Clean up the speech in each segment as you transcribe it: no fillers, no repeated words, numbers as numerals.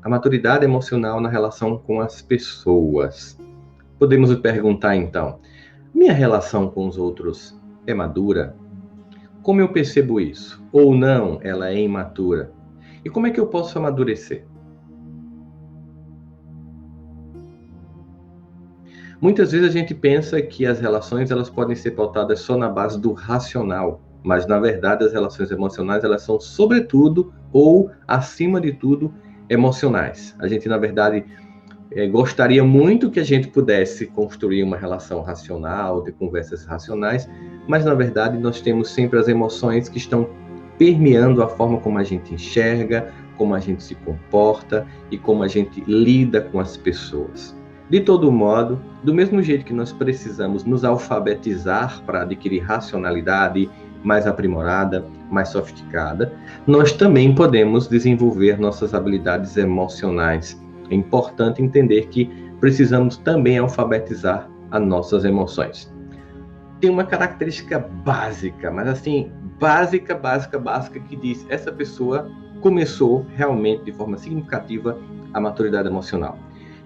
a maturidade emocional na relação com as pessoas. Podemos nos perguntar, então, minha relação com os outros é madura? Como eu percebo isso? Ou não, ela é imatura? E como é que eu posso amadurecer? Muitas vezes a gente pensa que as relações elas podem ser pautadas só na base do racional, mas na verdade as relações emocionais elas são sobretudo ou acima de tudo emocionais. A gente na verdade gostaria muito que a gente pudesse construir uma relação racional, de conversas racionais, mas na verdade nós temos sempre as emoções que estão permeando a forma como a gente enxerga, como a gente se comporta e como a gente lida com as pessoas. De todo modo, do mesmo jeito que nós precisamos nos alfabetizar para adquirir racionalidade mais aprimorada, mais sofisticada, nós também podemos desenvolver nossas habilidades emocionais. É importante entender que precisamos também alfabetizar as nossas emoções. Tem uma característica básica, mas assim, básica, que diz essa pessoa começou realmente de forma significativa a maturidade emocional.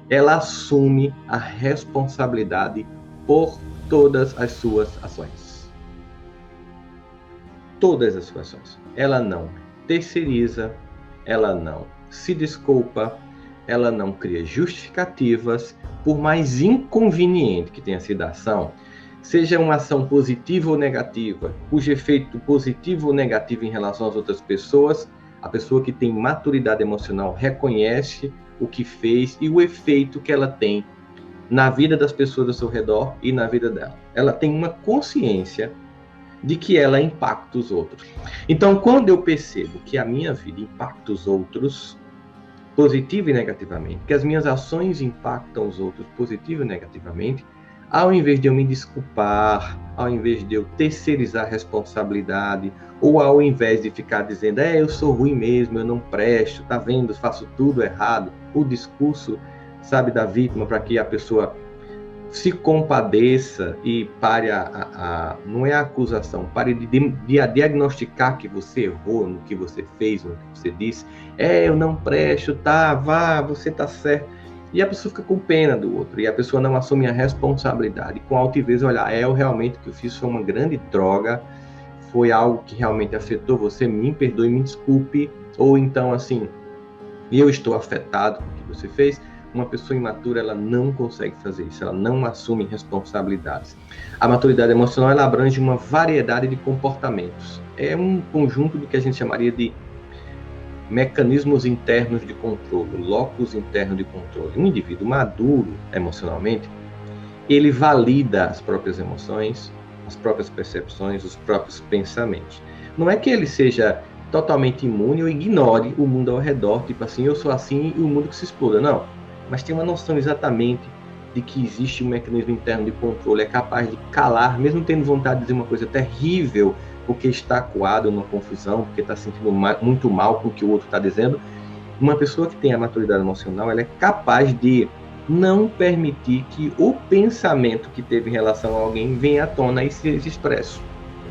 Ela assume a responsabilidade por todas as suas ações. Todas as suas ações. Ela não terceiriza, ela não se desculpa, ela não cria justificativas, por mais inconveniente que tenha sido a ação, seja uma ação positiva ou negativa, cujo efeito positivo ou negativo em relação às outras pessoas, a pessoa que tem maturidade emocional reconhece o que fez e o efeito que ela tem na vida das pessoas ao seu redor e na vida dela. Ela tem uma consciência de que ela impacta os outros. Então, quando eu percebo que a minha vida impacta os outros, positivo e negativamente, que as minhas ações impactam os outros positivo e negativamente, ao invés de eu me desculpar, ao invés de eu terceirizar a responsabilidade, ou ao invés de ficar dizendo, eu sou ruim mesmo, eu não presto, tá vendo, faço tudo errado, o discurso, sabe, da vítima, para que a pessoa se compadeça e pare não é a acusação, pare de diagnosticar que você errou no que você fez, no que você disse, eu não presto, tá, vá, você tá certo. E a pessoa fica com pena do outro, e a pessoa não assume a responsabilidade. Com altivez, olhar, eu realmente o que eu fiz foi uma grande droga, foi algo que realmente afetou você, me perdoe, me desculpe, ou então assim, eu estou afetado com o que você fez. Uma pessoa imatura, ela não consegue fazer isso, ela não assume responsabilidades. A maturidade emocional, ela abrange uma variedade de comportamentos. É um conjunto do que a gente chamaria de mecanismos internos de controle, locus interno de controle. Um indivíduo maduro emocionalmente, ele valida as próprias emoções, as próprias percepções, os próprios pensamentos. Não é que ele seja totalmente imune ou ignore o mundo ao redor, tipo assim, eu sou assim e o mundo que se exploda. Não, mas tem uma noção exatamente de que existe um mecanismo interno de controle, é capaz de calar, mesmo tendo vontade de dizer uma coisa terrível, porque está acuado numa confusão, porque está sentindo muito mal com o que o outro está dizendo. Uma pessoa que tem a maturidade emocional, ela é capaz de não permitir que o pensamento que teve em relação a alguém venha à tona e seja expresso.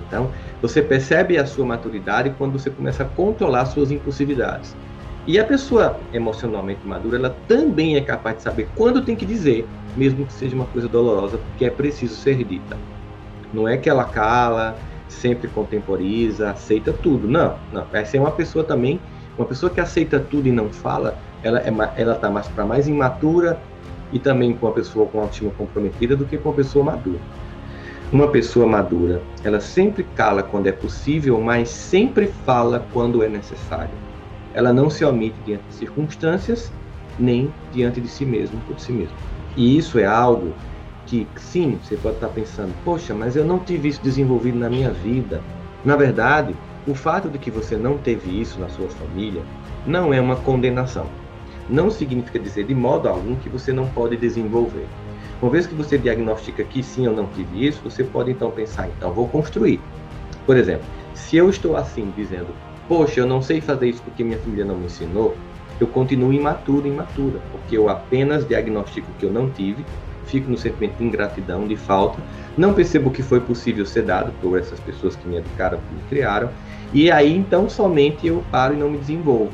Então, você percebe a sua maturidade quando você começa a controlar suas impulsividades. E a pessoa emocionalmente madura, ela também é capaz de saber quando tem que dizer, mesmo que seja uma coisa dolorosa, porque é preciso ser dita. Não é que ela cala, sempre contemporiza, aceita tudo. Não. Essa é uma pessoa também, uma pessoa que aceita tudo e não fala, ela está mais para mais imatura e também com uma pessoa com autoestima comprometida do que com uma pessoa madura. Uma pessoa madura, ela sempre cala quando é possível, mas sempre fala quando é necessário. Ela não se omite diante de circunstâncias, nem diante de si mesmo, por si mesmo. E isso é algo que, sim, você pode estar pensando, poxa, mas eu não tive isso desenvolvido na minha vida. Na verdade, o fato de que você não teve isso na sua família não é uma condenação. Não significa dizer de modo algum que você não pode desenvolver. Uma vez que você diagnostica que sim, eu não tive isso, você pode então pensar, então vou construir. Por exemplo, se eu estou assim, dizendo, poxa, eu não sei fazer isso porque minha família não me ensinou, eu continuo imaturo, imatura, porque eu apenas diagnostico que eu não tive, fico no sentimento de ingratidão, de falta, não percebo o que foi possível ser dado por essas pessoas que me educaram, que me criaram, e aí então somente eu paro e não me desenvolvo.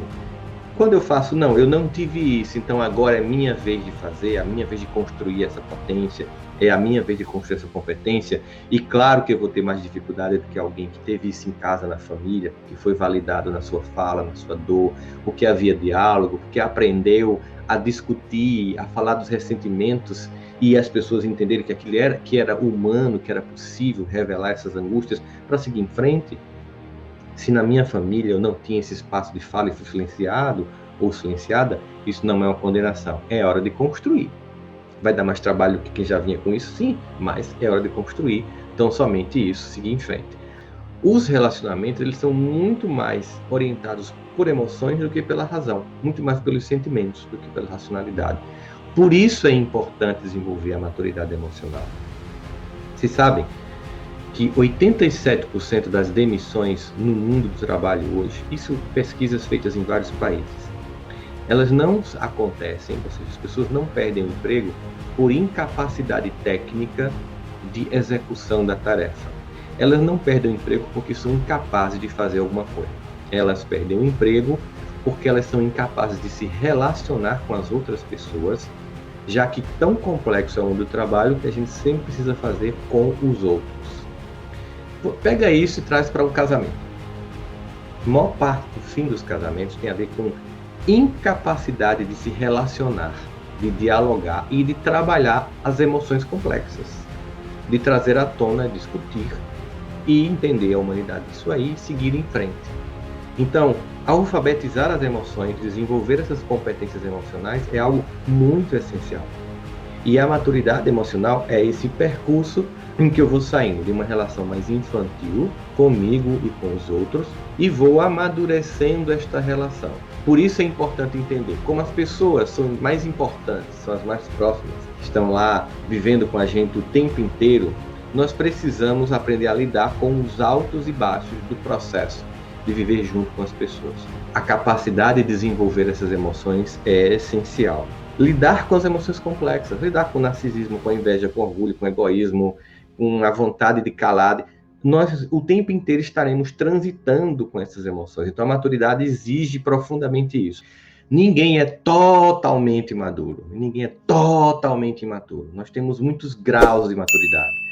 Quando eu faço, não, eu não tive isso, então agora é minha vez de fazer, é a minha vez de construir essa potência, é a minha vez de construir essa competência, e claro que eu vou ter mais dificuldade do que alguém que teve isso em casa, na família, que foi validado na sua fala, na sua dor, porque havia diálogo, porque aprendeu a discutir, a falar dos ressentimentos, e as pessoas entenderem que era humano, que era possível revelar essas angústias para seguir em frente. Se na minha família eu não tinha esse espaço de fala e fui silenciado ou silenciada, isso não é uma condenação. É hora de construir. Vai dar mais trabalho que quem já vinha com isso, sim, mas é hora de construir. Então, somente isso, seguir em frente. Os relacionamentos, eles são muito mais orientados por emoções do que pela razão, muito mais pelos sentimentos do que pela racionalidade. Por isso é importante desenvolver a maturidade emocional. Vocês sabem que 87% das demissões no mundo do trabalho hoje, isso pesquisas feitas em vários países, elas não acontecem, ou seja, as pessoas não perdem o emprego por incapacidade técnica de execução da tarefa. Elas não perdem o emprego porque são incapazes de fazer alguma coisa. Elas perdem o emprego porque elas são incapazes de se relacionar com as outras pessoas, já que tão complexo é o mundo do trabalho que a gente sempre precisa fazer com os outros. Pega isso e traz para um casamento. A maior parte do fim dos casamentos tem a ver com incapacidade de se relacionar, de dialogar e de trabalhar as emoções complexas, de trazer à tona, discutir e entender a humanidade disso aí e seguir em frente. Então, alfabetizar as emoções, desenvolver essas competências emocionais é algo muito essencial. E a maturidade emocional é esse percurso em que eu vou saindo de uma relação mais infantil comigo e com os outros e vou amadurecendo esta relação. Por isso é importante entender como as pessoas são mais importantes, são as mais próximas, estão lá vivendo com a gente o tempo inteiro. Nós precisamos aprender a lidar com os altos e baixos do processo de viver junto com as pessoas. A capacidade de desenvolver essas emoções é essencial. Lidar com as emoções complexas, lidar com o narcisismo, com a inveja, com o orgulho, com o egoísmo, com a vontade de calar. Nós o tempo inteiro estaremos transitando com essas emoções. Então a maturidade exige profundamente isso. Ninguém é totalmente maduro, ninguém é totalmente imaturo. Nós temos muitos graus de maturidade.